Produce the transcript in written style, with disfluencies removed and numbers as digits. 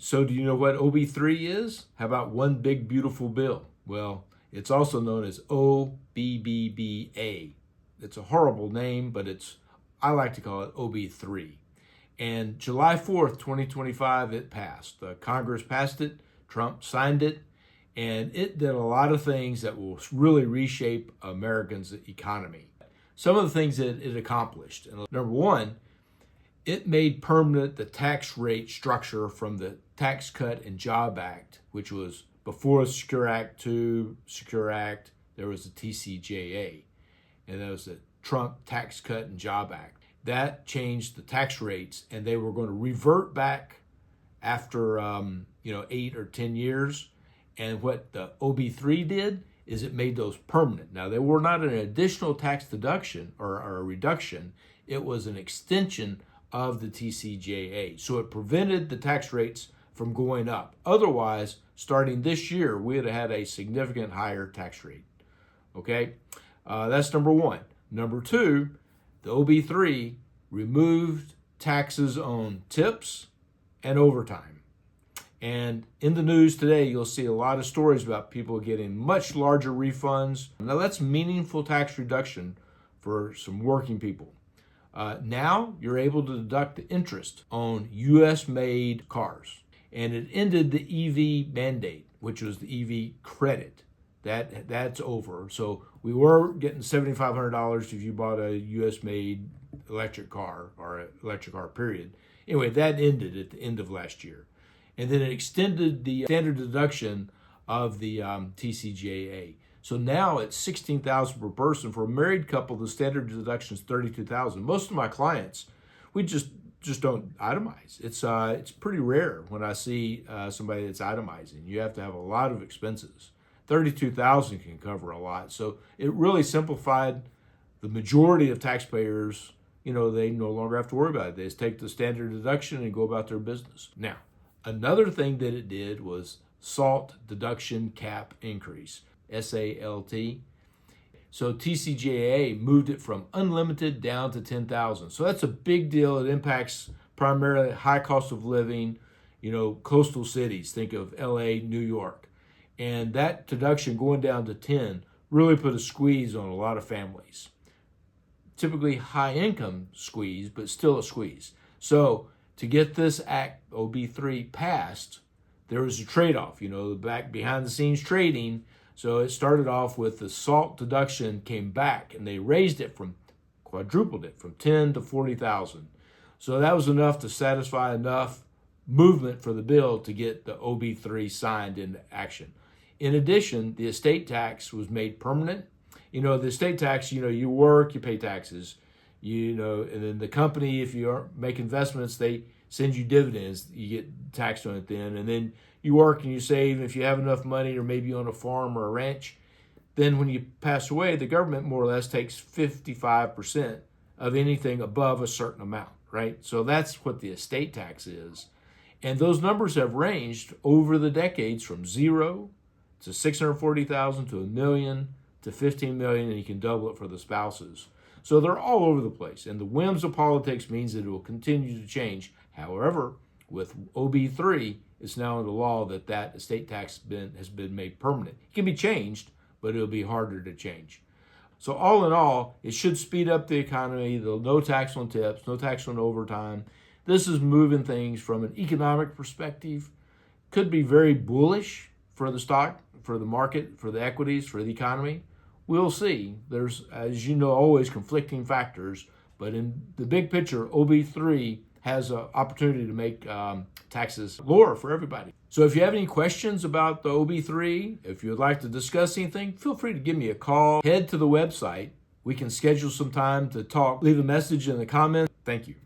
So do you know what OB3 is? How about one big beautiful bill? Well, it's also known as OBBBA. It's a horrible name, but I like to call it OB3. And July 4th, 2025, it passed. Congress passed it, Trump signed it, and it did a lot of things that will really reshape Americans' economy. Some of the things that it accomplished. Number one, it made permanent the tax rate structure from the Tax Cut and Job Act, which was before the Secure Act 2, Secure Act, there was the TCJA, and that was the Trump Tax Cut and Job Act. That changed the tax rates, and they were going to revert back after 8 or 10 years. And what the OB3 did is it made those permanent. Now, they were not an additional tax deduction or a reduction. It was an extension of the TCJA. So it prevented the tax rates from going up. Otherwise, starting this year, we would have had a significant higher tax rate. Okay, that's number one. Number two, the OB3 removed taxes on tips and overtime. And in the news today, you'll see a lot of stories about people getting much larger refunds. Now, that's meaningful tax reduction for some working people. Now, you're able to deduct the interest on U.S.-made cars. And it ended the EV mandate, which was the EV credit. That's over. So we were getting $7,500 if you bought a U.S.-made electric car or an electric car, period. Anyway, that ended at the end of last year. And then it extended the standard deduction of the TCJA. So now it's $16,000 per person. For a married couple, the standard deduction is $32,000. Most of my clients, we just don't itemize. It's pretty rare when I see somebody that's itemizing. You have to have a lot of expenses. $32,000 can cover a lot. So it really simplified the majority of taxpayers. They no longer have to worry about it. They just take the standard deduction and go about their business. Now, another thing that it did was SALT deduction cap increase, SALT. So TCJA moved it from unlimited down to $10,000. So that's a big deal. It impacts primarily high cost of living, coastal cities. Think of LA, New York. And that deduction going down to 10 really put a squeeze on a lot of families. Typically high income squeeze, but still a squeeze. So to get this Act OB3 passed, there was a trade-off, back behind the scenes trading. So it started off with the SALT deduction came back, and they quadrupled it from 10 to 40,000. So that was enough to satisfy enough movement for the bill to get the OB3 signed into action. In addition, the estate tax was made permanent. The estate tax, you work, you pay taxes, and then the company, if you make investments, they send you dividends, you get taxed on it then. And then you work and you save. If you have enough money, or maybe on a farm or a ranch, then when you pass away, the government more or less takes 55% of anything above a certain amount, right? So that's what the estate tax is. And those numbers have ranged over the decades from 0 to 640,000 to $1 million to 15 million, and you can double it for the spouses. So they're all over the place, and the whims of politics means that it will continue to change. However, with OB3, it's now in the law that estate tax has been made permanent. It can be changed, but it'll be harder to change. So all in all, it should speed up the economy. No tax on tips, no tax on overtime. This is moving things from an economic perspective. Could be very bullish for the stock, for the market, for the equities, for the economy. We'll see. There's, as you know, always conflicting factors, but in the big picture, OB3 has an opportunity to make taxes lower for everybody. So if you have any questions about the OB3, if you would like to discuss anything, feel free to give me a call. Head to the website. We can schedule some time to talk. Leave a message in the comments. Thank you.